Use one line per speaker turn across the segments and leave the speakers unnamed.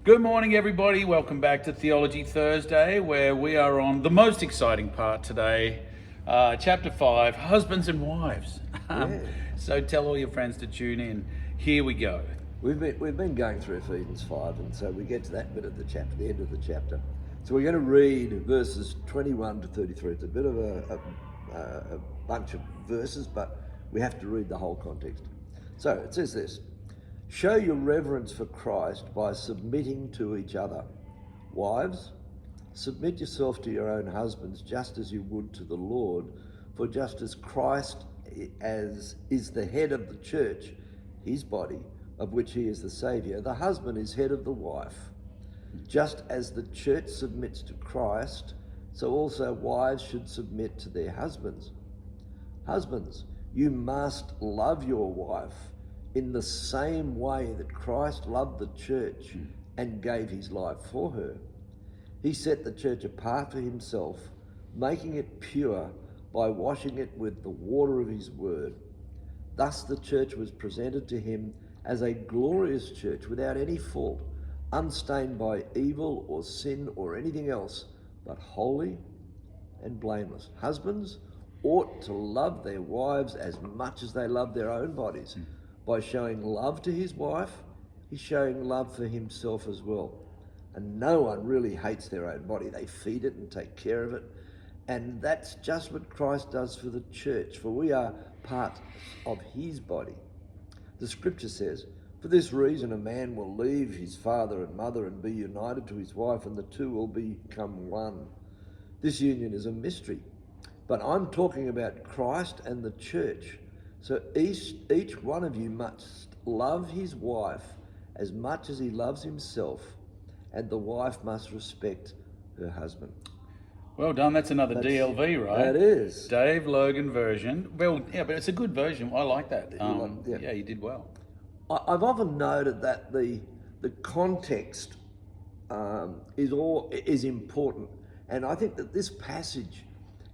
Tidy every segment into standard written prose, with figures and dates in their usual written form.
Good morning, everybody. Welcome back to Theology Thursday, where we are on the most exciting part today, chapter 5, Husbands and Wives.
Yeah.
So tell all your friends to tune in. Here we go.
We've been going through Ephesians 5, and so we get to that bit of the chapter, the end of the chapter. So we're going to read verses 21 to 33. It's a bit of a bunch of verses, but we have to read the whole context. So it says this: show your reverence for Christ by submitting to each other. Wives, submit yourself to your own husbands just as you would to the Lord, for just as Christ is the head of the church, his body, of which he is the Saviour, the husband is head of the wife. Just as the church submits to Christ, so also wives should submit to their husbands. Husbands, you must love your wife in the same way that Christ loved the church and gave his life for her. He set the church apart for himself, making it pure by washing it with the water of his word. Thus the church was presented to him as a glorious church without any fault, unstained by evil or sin or anything else, but holy and blameless. Husbands ought to love their wives as much as they love their own bodies. By showing love to his wife, he's showing love for himself as well. And no one really hates their own body. They feed it and take care of it. And that's just what Christ does for the church, for we are part of his body. The scripture says, for this reason a man will leave his father and mother and be united to his wife, and the two will become one. This union is a mystery, but I'm talking about Christ and the church. So each one of you must love his wife as much as he loves himself, and the wife must respect her husband.
Well done. That's another DLV, right?
That is.
Dave Logan version. Well, yeah, but it's a good version. I like that.
Yeah,
you did well.
I've often noted that the context is important, and I think that this passage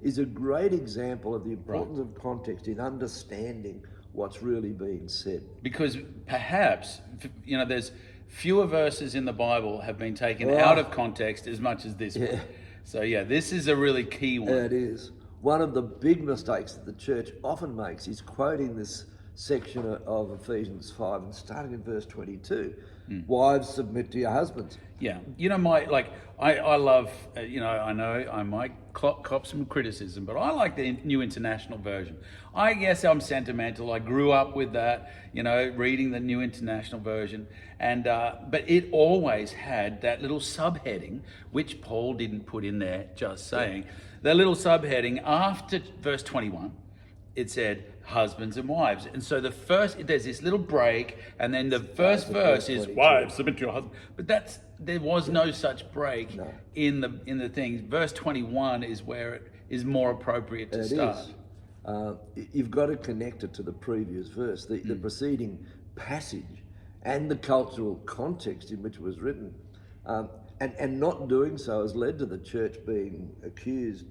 is a great example of the importance of context in understanding what's really being said.
Because perhaps, there's fewer verses in the Bible have been taken out of context as much as this one. So this is a really key one.
It is. One of the big mistakes that the church often makes is quoting this section of Ephesians 5 and starting in verse 22. Wives, submit to your husbands.
Yeah. I love, I know I might cop some criticism, but I like the New International Version. I guess I'm sentimental. I grew up with that, reading the New International Version. And but it always had that little subheading, which Paul didn't put in there, just saying. That little subheading after verse 21, it said husbands and wives. And so there's this little break, and then the first verse is wives, submit to your husband. But there was no such break in the things. Verse 21 is where it is more appropriate to start.
You've got to connect it to the previous verse, the preceding passage, and the cultural context in which it was written. And not doing so has led to the church being accused,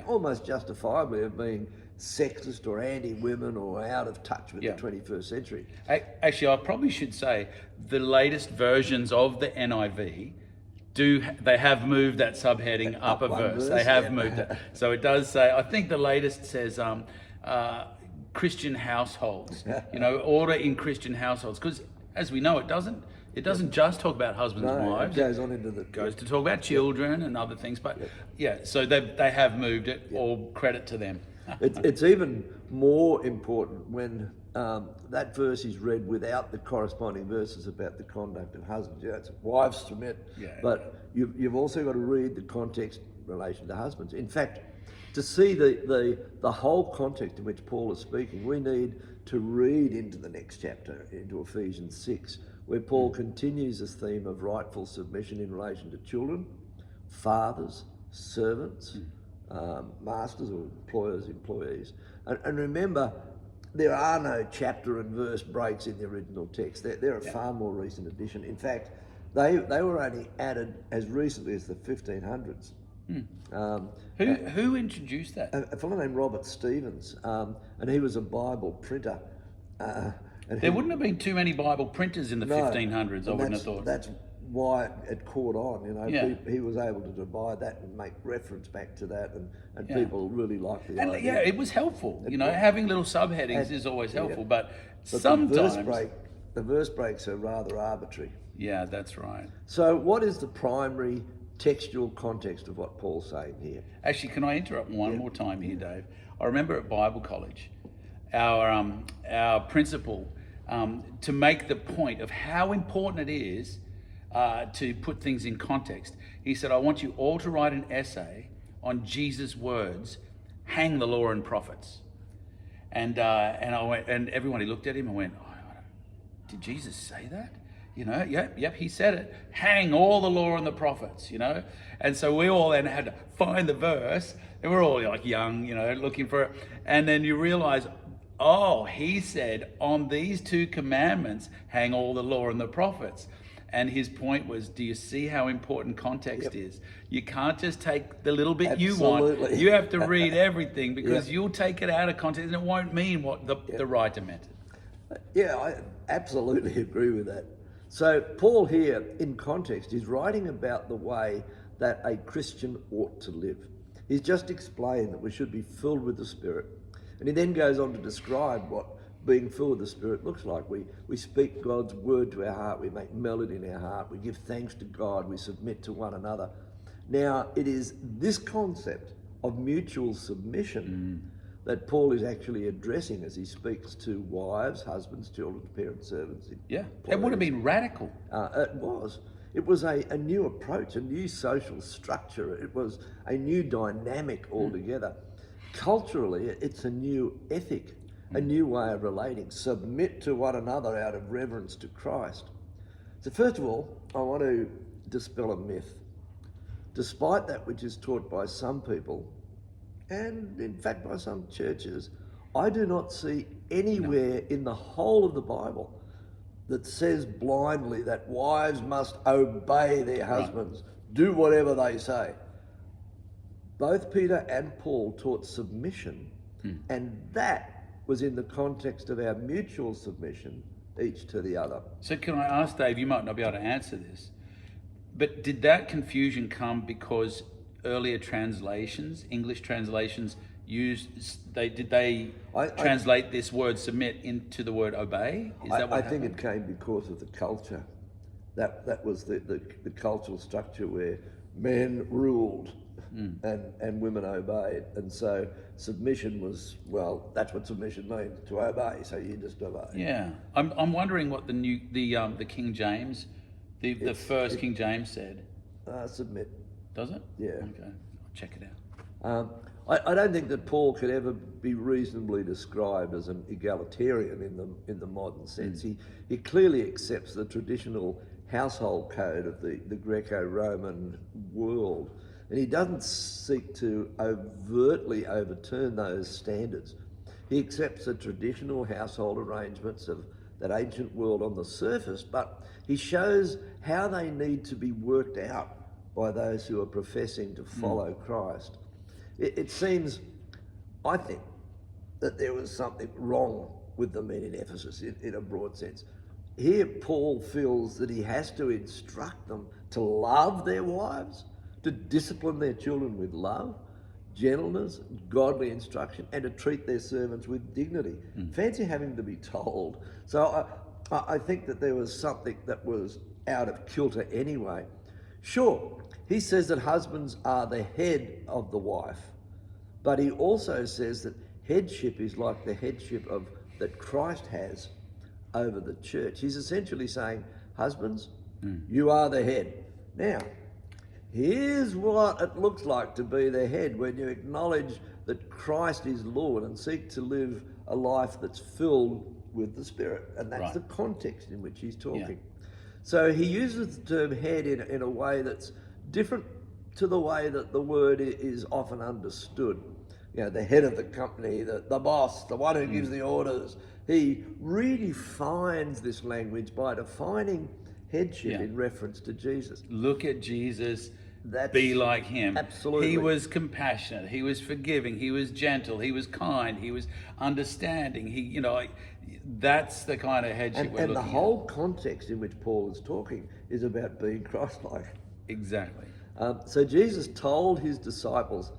almost justifiably, of being sexist or anti-women or out of touch with the 21st century.
Actually, I probably should say the latest versions of the NIV they have moved that subheading up a verse. They have moved it. So it does say, I think the latest says Christian households, order in Christian households. Because as we know, it doesn't just talk about husbands and wives.
It goes on into
goes to talk about children and other things. But so they have moved it. All credit to them.
It's even more important when that verse is read without the corresponding verses about the conduct of husbands. It's wives submit, but you've also got to read the context in relation to husbands. In fact, to see the whole context in which Paul is speaking, we need to read into the next chapter, into Ephesians 6, where Paul continues this theme of rightful submission in relation to children, fathers, servants, masters or employers, employees. And remember, there are no chapter and verse breaks in the original text. They're a far more recent addition. In fact, they were only added as recently as the 1500s.
Who introduced that?
A fellow named Robert Stevens, and he was a Bible printer.
There wouldn't have been too many Bible printers in the 1500s, I wouldn't have thought.
That's why it caught on. You know,
Yeah.
he was able to divide that and make reference back to that, and
Yeah.
people really liked the
And
idea.
yeah, it was helpful. Having little subheadings
And-
is always
yeah.
helpful, but
But
sometimes.
the verse breaks are rather arbitrary.
Yeah, that's right.
So, what is the primary textual context of what Paul's saying here?
Actually, can I interrupt one more time here, Dave? I remember at Bible college, our principal, to make the point of how important it is to put things in context, he said, I want you all to write an essay on Jesus' words, hang the law and prophets. And I went, and everybody looked at him and went, did Jesus say that? Yep, he said it. Hang all the law and the prophets, And so we all then had to find the verse, and we're all like young, looking for it. And then you realize, he said, on these two commandments, hang all the law and the prophets. And his point was, do you see how important context is? You can't just take the little bit you want. You have to read everything, because you'll take it out of context and it won't mean what the writer meant.
Yeah, I absolutely agree with that. So Paul here, in context, is writing about the way that a Christian ought to live. He's just explained that we should be filled with the Spirit. And he then goes on to describe what being filled with the Spirit looks like. We speak God's word to our heart. We make melody in our heart. We give thanks to God. We submit to one another. Now, it is this concept of mutual submission that Paul is actually addressing as he speaks to wives, husbands, children, parents, servants.
Yeah, it would have been radical.
It was. It was a new approach, a new social structure. It was a new dynamic altogether. Culturally, it's a new ethic, a new way of relating. Submit to one another out of reverence to Christ. So first of all, I want to dispel a myth. Despite that which is taught by some people, and in fact by some churches, I do not see anywhere in the whole of the Bible that says blindly that wives must obey their husbands, do whatever they say. Both Peter and Paul taught submission, and that was in the context of our mutual submission, each to the other.
So can I ask, Dave, you might not be able to answer this, but did that confusion come because earlier translations, English translations, translate this word submit into the word obey? Is that what happened?
I think it came because of the culture. That was the cultural structure where men ruled and women obeyed. And so submission was, well, that's what submission means, to obey. So you just obey.
Yeah. I'm wondering what the King James, the first King James said.
Submit.
Does it?
Yeah.
Okay, I'll check it out.
I don't think that Paul could ever be reasonably described as an egalitarian in the modern sense. He clearly accepts the traditional household code of the Greco-Roman world, and he doesn't seek to overtly overturn those standards. He accepts the traditional household arrangements of that ancient world on the surface, but he shows how they need to be worked out by those who are professing to follow Christ. It seems, I think, that there was something wrong with the men in Ephesus in a broad sense. Here, Paul feels that he has to instruct them to love their wives, to discipline their children with love, gentleness, godly instruction, and to treat their servants with dignity. Fancy having to be told. So I think that there was something that was out of kilter anyway. Sure, he says that husbands are the head of the wife, but he also says that headship is like the headship that Christ has over the church. He's essentially saying, husbands, you are the head. Now, here's what it looks like to be the head when you acknowledge that Christ is Lord and seek to live a life that's filled with the Spirit. And that's the context in which he's talking. Yeah. So he uses the term head in a way that's different to the way that the word is often understood. You know, the head of the company, the boss, the one who gives the orders. He redefines this language by defining headship in reference to Jesus.
Look at Jesus. Be like him.
Absolutely.
He was compassionate. He was forgiving. He was gentle. He was kind. He was understanding. That's the kind of headship we're looking at.
And the whole context in which Paul is talking is about being Christ-like.
Exactly.
So Jesus told his disciples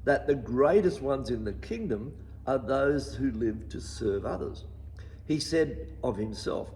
that the greatest ones in the kingdom are those who live to serve others. He said of himself,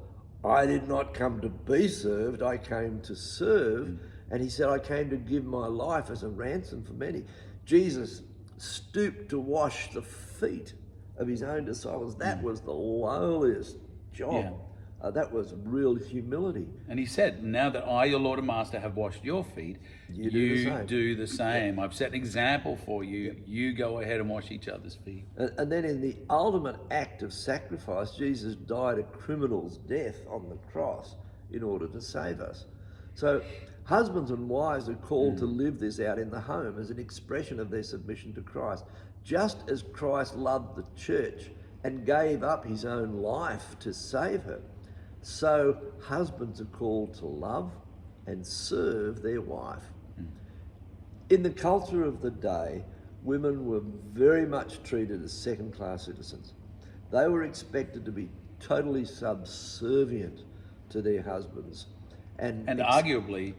I did not come to be served, I came to serve. And he said, I came to give my life as a ransom for many. Jesus stooped to wash the feet of his own disciples. That was the lowliest job.
Yeah.
That was real humility.
And he said, now that I, your Lord and Master, have washed your feet,
You do the same.
do the same. I've set an example for you. You go ahead and wash each other's feet.
And then in the ultimate act of sacrifice, Jesus died a criminal's death on the cross in order to save us. So husbands and wives are called to live this out in the home as an expression of their submission to Christ. Just as Christ loved the church and gave up his own life to save her, so husbands are called to love and serve their wife. In the culture of the day, women were very much treated as second-class citizens. They were expected to be totally subservient to their husbands. And
arguably,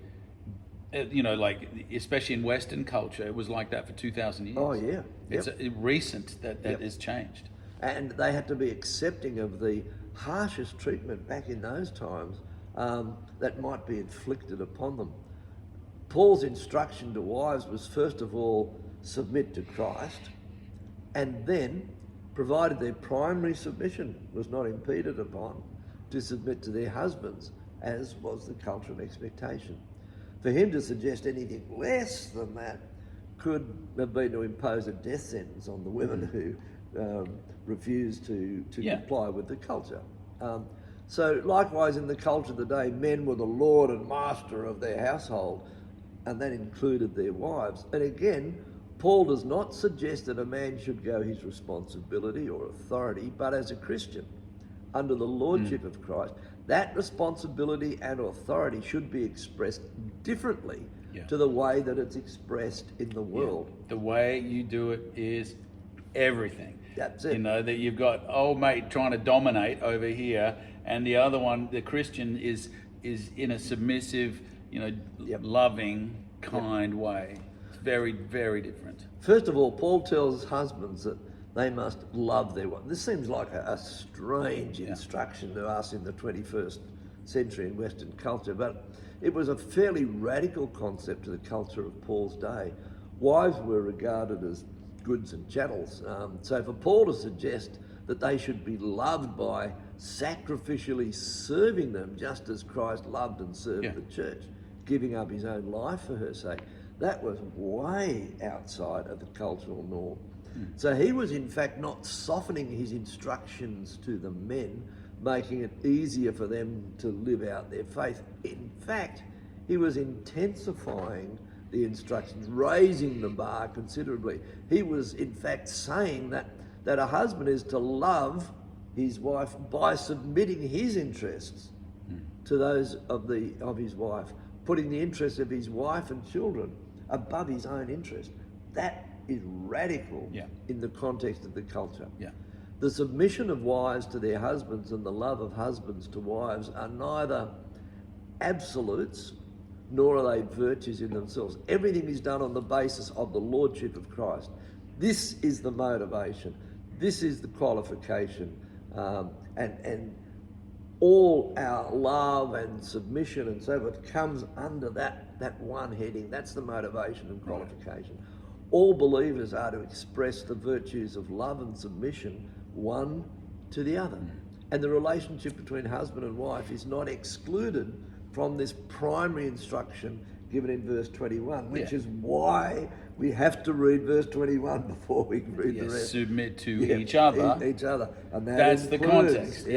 like, especially in Western culture, it was like that for 2,000 years.
Oh, yeah.
It's recent that has changed.
And they had to be accepting of the harshest treatment back in those times that might be inflicted upon them. Paul's instruction to wives was first of all, submit to Christ, and then, provided their primary submission was not impeded upon, to submit to their husbands, as was the cultural expectation. For him to suggest anything less than that could have been to impose a death sentence on the women who refused to comply with the culture. So likewise in the culture of the day, men were the lord and master of their household, and that included their wives. And again, Paul does not suggest that a man should go his responsibility or authority, but as a Christian, under the lordship of Christ, that responsibility and authority should be expressed differently to the way that it's expressed in the world.
The way you do it is everything.
That's it.
That you've got old mate trying to dominate over here, and the other one, the Christian, is in a submissive, loving, kind way. It's very, very different.
First of all, Paul tells husbands that they must love their wife. This seems like a strange instruction to us in the 21st century in Western culture, but it was a fairly radical concept to the culture of Paul's day. Wives were regarded as goods and chattels. So for Paul to suggest that they should be loved by sacrificially serving them just as Christ loved and served the church, giving up his own life for her sake, that was way outside of the cultural norm. So he was in fact not softening his instructions to the men, making it easier for them to live out their faith. In fact, he was intensifying the instructions, raising the bar considerably. He was in fact saying that a husband is to love his wife by submitting his interests to those of his wife, putting the interests of his wife and children above his own interest. That is radical in the context of the culture. The submission of wives to their husbands and the love of husbands to wives are neither absolutes nor are they virtues in themselves. Everything is done on the basis of the lordship of Christ. This is the motivation. This is the qualification. And all our love and submission and so forth comes under that one heading. That's the motivation and qualification. All believers are to express the virtues of love and submission one to the other. And the relationship between husband and wife is not excluded from this primary instruction given in verse 21, which is why we have to read verse 21 before we can read the rest.
Submit to each other.
Each other. And
that's the context.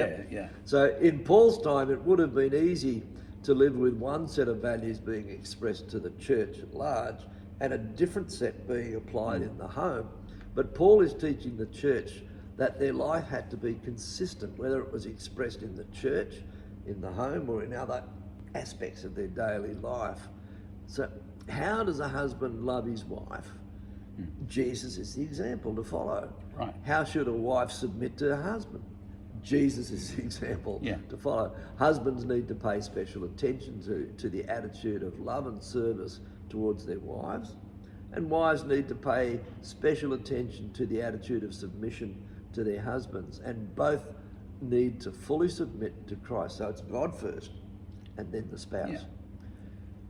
So in Paul's time, it would have been easy to live with one set of values being expressed to the church at large and a different set being applied in the home. But Paul is teaching the church that their life had to be consistent, whether it was expressed in the church, in the home, or in other aspects of their daily life. So how does a husband love his wife? Jesus is the example to follow.
Right.
How should a wife submit to her husband? Jesus is the example
Yeah.
to follow. Husbands need to pay special attention to the attitude of love and service towards their wives, and wives need to pay special attention to the attitude of submission to their husbands, and both need to fully submit to Christ. So it's God first and then the spouse.
Yeah.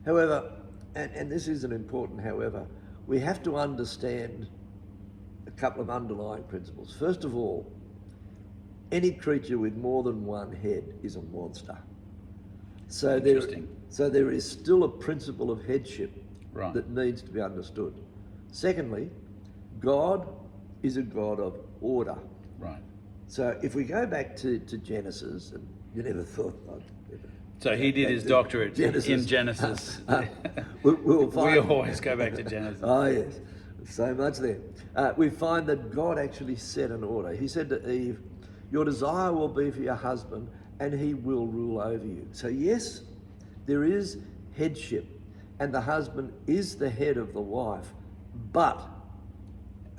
However, and this is an important however, we have to understand a couple of underlying principles. First of all, any creature with more than one head is a monster. So there is still a principle of headship that needs to be understood. Secondly, God is a God of order.
Right.
So if we go back to Genesis, and you never thought I'd ever...
So he did his doctorate in Genesis.
we'll find,
we always go back to Genesis.
Oh yes, so much there. We find that God actually set an order. He said to Eve, your desire will be for your husband and he will rule over you. So yes, there is headship and the husband is the head of the wife, but,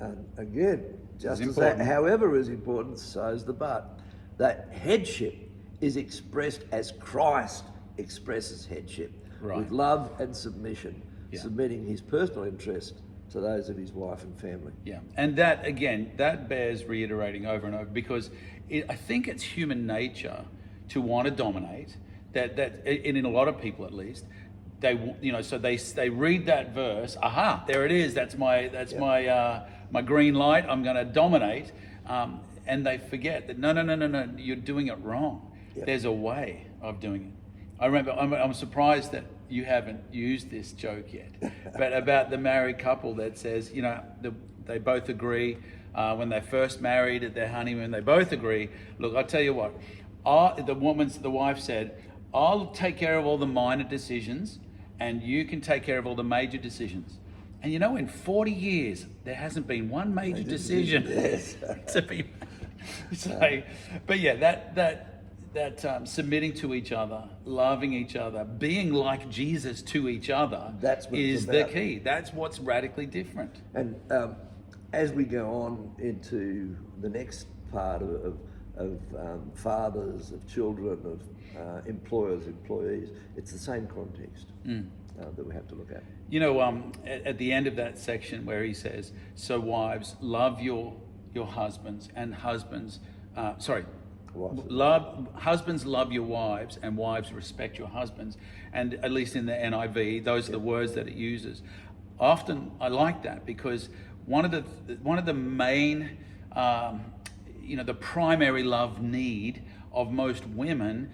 and again, just as that, however is important, so is the but. That headship is expressed as Christ expresses headship, with love and submission, submitting his personal interest to those of his wife and family.
Yeah, and that, again, that bears reiterating over and over, because I think it's human nature to want to dominate, that in a lot of people at least, so they read that verse, aha, there it is, that's my green light, I'm going to dominate, and they forget that no, you're doing it wrong. Yep. There's a way of doing it. I remember, I'm surprised that you haven't used this joke yet, but about the married couple that says, they both agree, when they first married at their honeymoon, they both agree, look, I'll tell you what, the wife said, I'll take care of all the minor decisions and you can take care of all the major decisions. And in 40 years, there hasn't been one major decision to be made. So, but yeah, that submitting to each other, loving each other, being like Jesus to each other is the key. That's what's radically different.
And as we go on into the next part of fathers, of children, of employers, employees, it's the same context that we have to look at.
At the end of that section where he says, so wives, love your husbands, and husbands, husbands love your wives, and wives respect your husbands. And at least in the NIV, those are the words that it uses. Often I like that, because one of the main, the primary love need of most women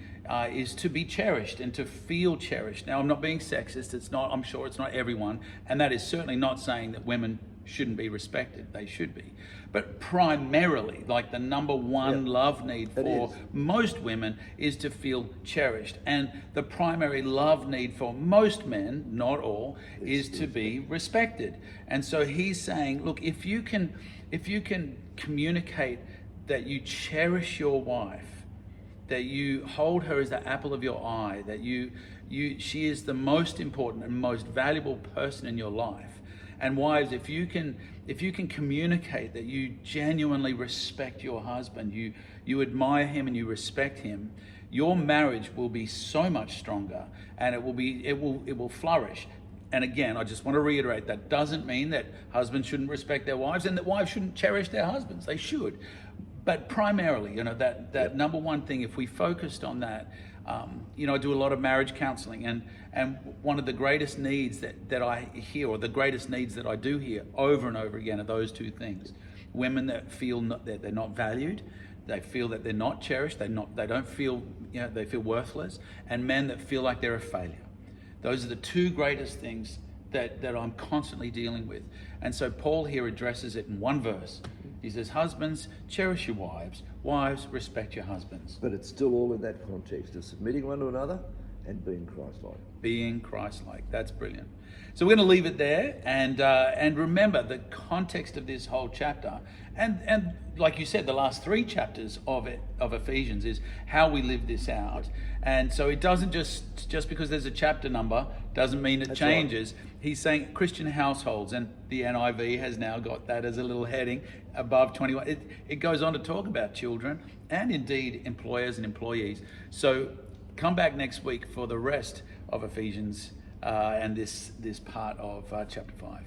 is to be cherished and to feel cherished. Now, I'm not being sexist. I'm sure it's not everyone, and that is certainly not saying that women shouldn't be respected. They should be. But primarily, like the number one love need for most women is to feel cherished. And the primary love need for most men, not all, is to be respected. And so he's saying, look, if you can communicate that you cherish your wife, that you hold her as the apple of your eye, that she is the most important and most valuable person in your life. And wives, if you can communicate that you genuinely respect your husband, you admire him and you respect him, your marriage will be so much stronger, and it will flourish. And again, I just want to reiterate, that doesn't mean that husbands shouldn't respect their wives and that wives shouldn't cherish their husbands. They should. But primarily, that number one thing, if we focused on that, I do a lot of marriage counseling, and one of the greatest needs that I hear, or the greatest needs that I do hear over and over again, are those two things. Women that feel that they're not valued, they feel that they're not cherished, they don't feel, they feel worthless, and men that feel like they're a failure. Those are the two greatest things that I'm constantly dealing with. And so Paul here addresses it in one verse. He says, husbands, cherish your wives. Wives, respect your husbands.
But it's still all in that context of submitting one to another and being Christ-like.
Being Christ-like. That's brilliant. So we're going to leave it there, and remember the context of this whole chapter, and like you said, the last 3 chapters of Ephesians is how we live this out. And so it doesn't just because there's a chapter number doesn't mean it changes. Right. He's saying Christian households, and the NIV has now got that as a little heading above 21. It goes on to talk about children and indeed employers and employees. So come back next week for the rest of Ephesians and this part of chapter 5.